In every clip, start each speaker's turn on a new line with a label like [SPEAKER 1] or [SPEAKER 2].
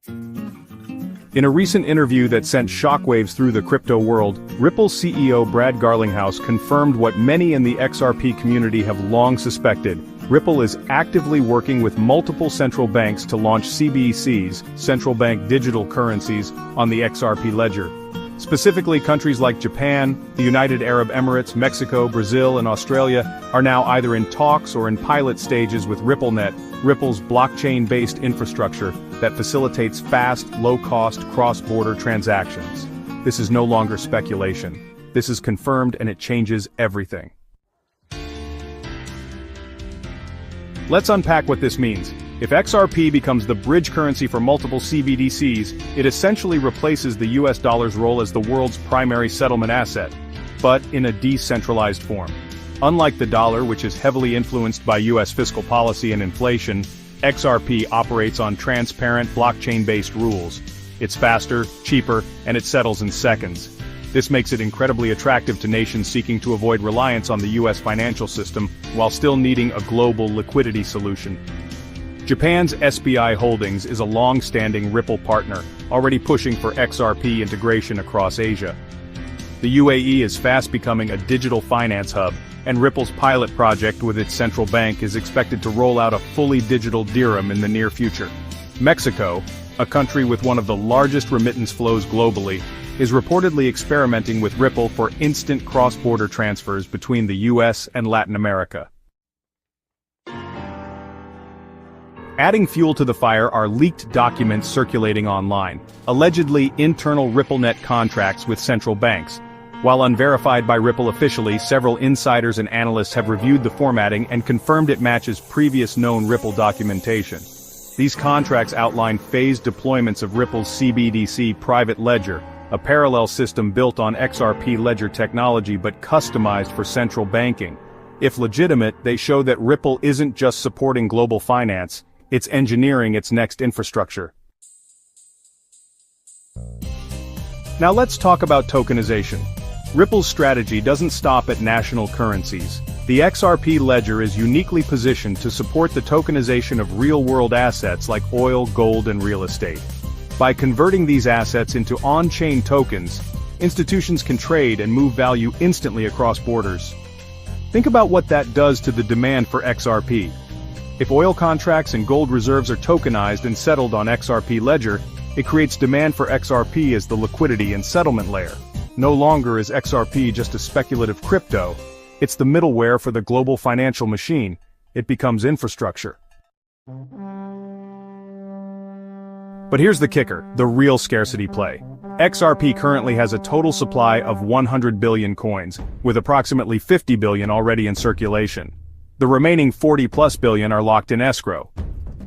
[SPEAKER 1] In a recent interview that sent shockwaves through the crypto world, Ripple's CEO Brad Garlinghouse confirmed what many in the XRP community have long suspected. Ripple is actively working with multiple central banks to launch CBDCs, central bank digital currencies, on the XRP Ledger. Specifically, countries like Japan, the United Arab Emirates, Mexico, Brazil, and Australia are now either in talks or in pilot stages with RippleNet, Ripple's blockchain-based infrastructure that facilitates fast, low-cost, cross-border transactions. This is no longer speculation. This is confirmed, and it changes everything. Let's unpack what this means. If XRP becomes the bridge currency for multiple CBDCs, it essentially replaces the US dollar's role as the world's primary settlement asset, but in a decentralized form. Unlike the dollar, which is heavily influenced by US fiscal policy and inflation, XRP operates on transparent, blockchain-based rules. It's faster, cheaper, and it settles in seconds. This makes it incredibly attractive to nations seeking to avoid reliance on the US financial system while still needing a global liquidity solution. Japan's SBI Holdings is a long-standing Ripple partner, already pushing for XRP integration across Asia. The UAE is fast becoming a digital finance hub, and Ripple's pilot project with its central bank is expected to roll out a fully digital dirham in the near future. Mexico, a country with one of the largest remittance flows globally, is reportedly experimenting with Ripple for instant cross-border transfers between the US and Latin America. Adding fuel to the fire are leaked documents circulating online, allegedly internal RippleNet contracts with central banks. While unverified by Ripple officially, several insiders and analysts have reviewed the formatting and confirmed it matches previous known Ripple documentation. These contracts outline phased deployments of Ripple's CBDC private ledger, a parallel system built on XRP Ledger technology but customized for central banking. If legitimate, they show that Ripple isn't just supporting global finance, it's engineering its next infrastructure. Now let's talk about tokenization. Ripple's strategy doesn't stop at national currencies. The XRP Ledger is uniquely positioned to support the tokenization of real-world assets like oil, gold, and real estate. By converting these assets into on-chain tokens, institutions can trade and move value instantly across borders. Think about what that does to the demand for XRP. If oil contracts and gold reserves are tokenized and settled on XRP Ledger, it creates demand for XRP as the liquidity and settlement layer. No longer is XRP just a speculative crypto, it's the middleware for the global financial machine. It becomes infrastructure. But here's the kicker, the real scarcity play. XRP currently has a total supply of 100 billion coins, with approximately 50 billion already in circulation. The remaining 40+ billion are locked in escrow.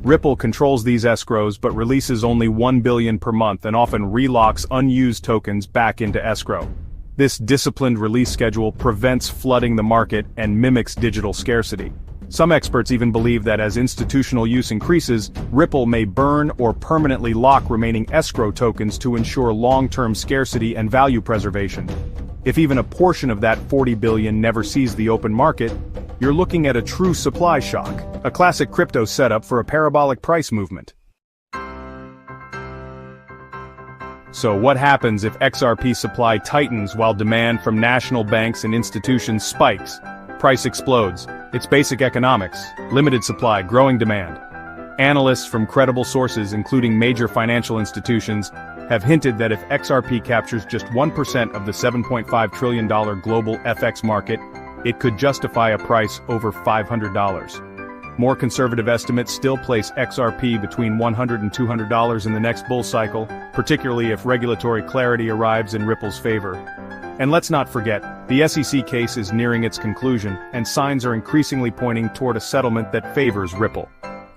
[SPEAKER 1] Ripple controls these escrows but releases only 1 billion per month and often relocks unused tokens back into escrow. This disciplined release schedule prevents flooding the market and mimics digital scarcity. Some experts even believe that as institutional use increases, Ripple may burn or permanently lock remaining escrow tokens to ensure long-term scarcity and value preservation. If even a portion of that 40 billion never sees the open market, you're looking at a true supply shock, a classic crypto setup for a parabolic price movement. So what happens if XRP supply tightens while demand from national banks and institutions spikes? Price explodes. It's basic economics. Limited supply, growing demand. Analysts from credible sources, including major financial institutions, have hinted that if XRP captures just 1% of the $7.5 trillion global FX market, it could justify a price over $500. More conservative estimates still place XRP between $100 and $200 in the next bull cycle, particularly if regulatory clarity arrives in Ripple's favor. And let's not forget, the SEC case is nearing its conclusion, and signs are increasingly pointing toward a settlement that favors Ripple.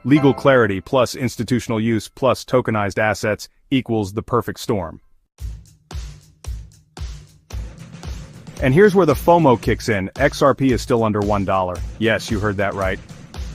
[SPEAKER 1] Legal clarity plus institutional use plus tokenized assets equals the perfect storm. And here's where the FOMO kicks in. XRP is still under $1. Yes, you heard that right.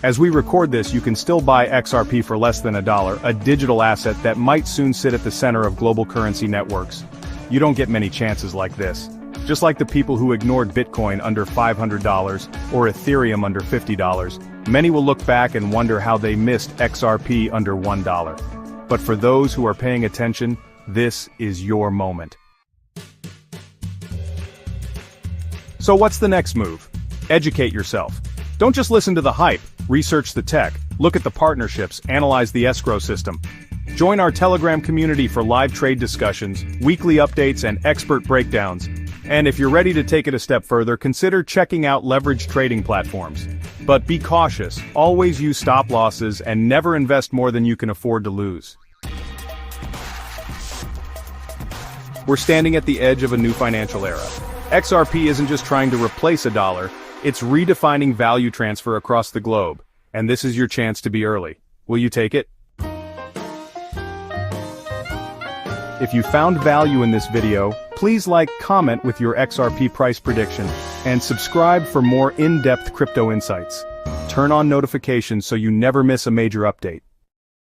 [SPEAKER 1] As we record this, you can still buy XRP for less than $1, a digital asset that might soon sit at the center of global currency networks. You don't get many chances like this. Just like the people who ignored Bitcoin under $500 or Ethereum under $50, many will look back and wonder how they missed XRP under $1. But for those who are paying attention, this is your moment. So what's the next move? Educate yourself. Don't just listen to the hype, research the tech, look at the partnerships, analyze the escrow system. Join our Telegram community for live trade discussions, weekly updates, and expert breakdowns. And if you're ready to take it a step further, consider checking out leveraged trading platforms. But be cautious, always use stop losses, and never invest more than you can afford to lose. We're standing at the edge of a new financial era. XRP isn't just trying to replace a dollar, it's redefining value transfer across the globe. And this is your chance to be early. Will you take it? If you found value in this video, please like, comment with your XRP price prediction, and subscribe for more in-depth crypto insights. Turn on notifications so you never miss a major update.